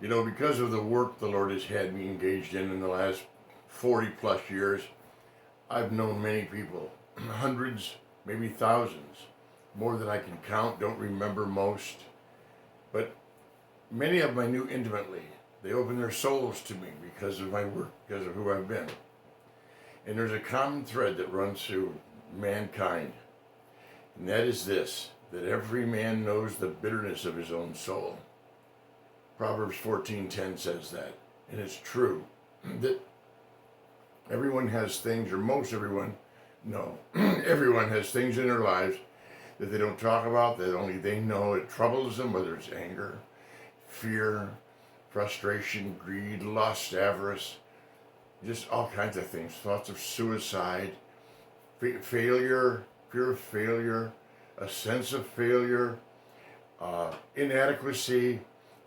Because of the work the Lord has had me engaged in the last 40 plus years, I've known many people, hundreds, maybe thousands, more than I can count, don't remember most. But many of them I knew intimately. They opened their souls to me because of my work, because of who I've been. And there's a common thread that runs through mankind, and that is this, that every man knows the bitterness of his own soul. Proverbs 14:10 says that, and it's true, that everyone has things, or most everyone, no, everyone has things in their lives that they don't talk about, that only they know. It troubles them, whether it's anger, fear, frustration, greed, lust, avarice, just all kinds of things, thoughts of suicide, failure, fear of failure, a sense of failure, inadequacy.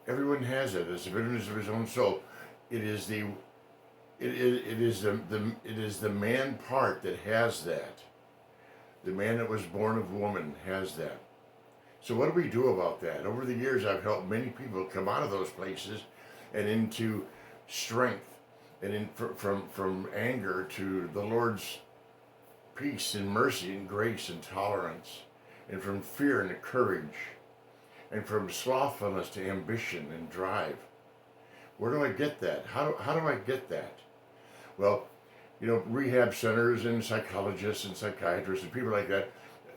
Everyone has it. It's the bitterness of his own soul. It is the man part that has that. The man that was born of woman has that. So what do we do about that? Over the years, I've helped many people come out of those places and into strength, and from anger to the Lord's peace and mercy and grace and tolerance, and from fear into courage, and from slothfulness to ambition and drive. Where do I get that? How do I get that? Well, rehab centers and psychologists and psychiatrists and people like that,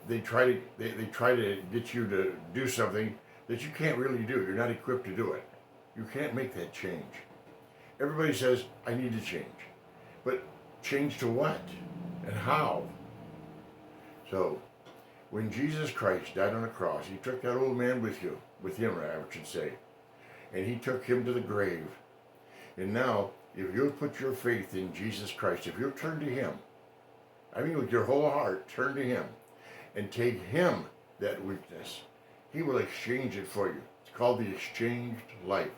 they try to get you to do something that you can't really do. You're not equipped to do it. You can't make that change. Everybody says, I need to change. But change to what? And how? So, when Jesus Christ died on the cross, he took that old man with him, I should say, and he took him to the grave. And now, if you'll put your faith in Jesus Christ, if you'll turn to him, I mean with your whole heart, turn to him, and take him, that weakness, he will exchange it for you. It's called the exchanged life.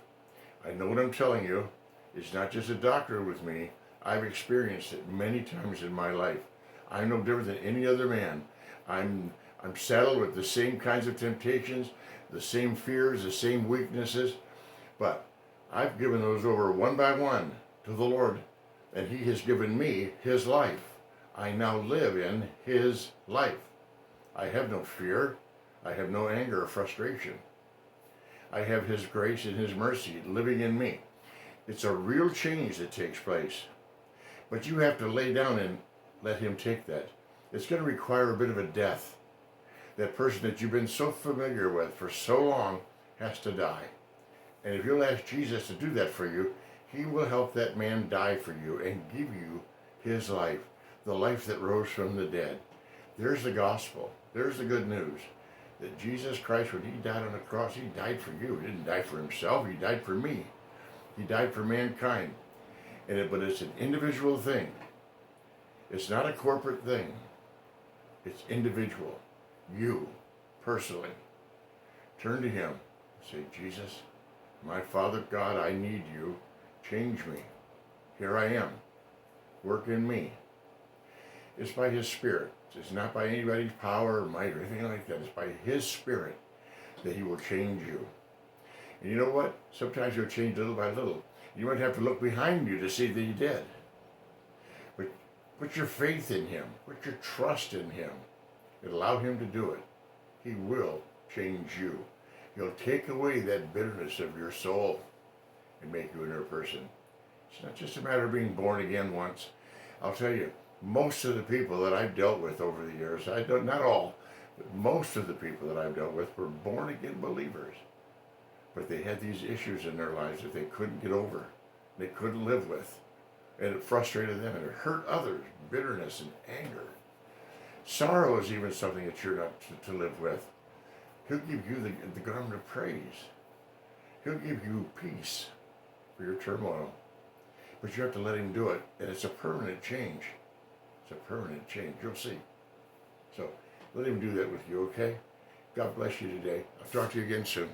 I know what I'm telling you. It's not just a doctor with me. I've experienced it many times in my life. I'm no different than any other man. I'm saddled with the same kinds of temptations, the same fears, the same weaknesses, but I've given those over one by one to the Lord, and he has given me his life. I now live in his life. I have no fear. I have no anger or frustration. I have his grace and his mercy living in me. It's a real change that takes place. But you have to lay down and let him take that. It's going to require a bit of a death. That person that you've been so familiar with for so long has to die. And if you'll ask Jesus to do that for you, he will help that man die for you and give you his life, the life that rose from the dead. There's the gospel. There's the good news. That Jesus Christ, when he died on the cross, he died for you. He didn't die for himself. He died for me. He died for mankind. But it's an individual thing. It's not a corporate thing. It's individual. You, personally. Turn to him. Say, Jesus, my Father God, I need you. Change me. Here I am. Work in me. It's by his Spirit. It's not by anybody's power or might or anything like that. It's by his Spirit that he will change you. And you know what? Sometimes he'll change little by little. You might have to look behind you to see that he did. But put your faith in him. Put your trust in him. And allow him to do it. He will change you. He'll take away that bitterness of your soul and make you a new person. It's not just a matter of being born again once. I'll tell you, most of the people that I've dealt with over the years, not all, but most of the people that I've dealt with were born again believers. But they had these issues in their lives that they couldn't get over. They couldn't live with. And it frustrated them and it hurt others. Bitterness and anger. Sorrow is even something that you're not to live with. He'll give you the garment of praise. He'll give you peace for your turmoil. But you have to let him do it. And it's a permanent change. It's a permanent change. You'll see. So let him do that with you, okay? God bless you today. I'll talk to you again soon.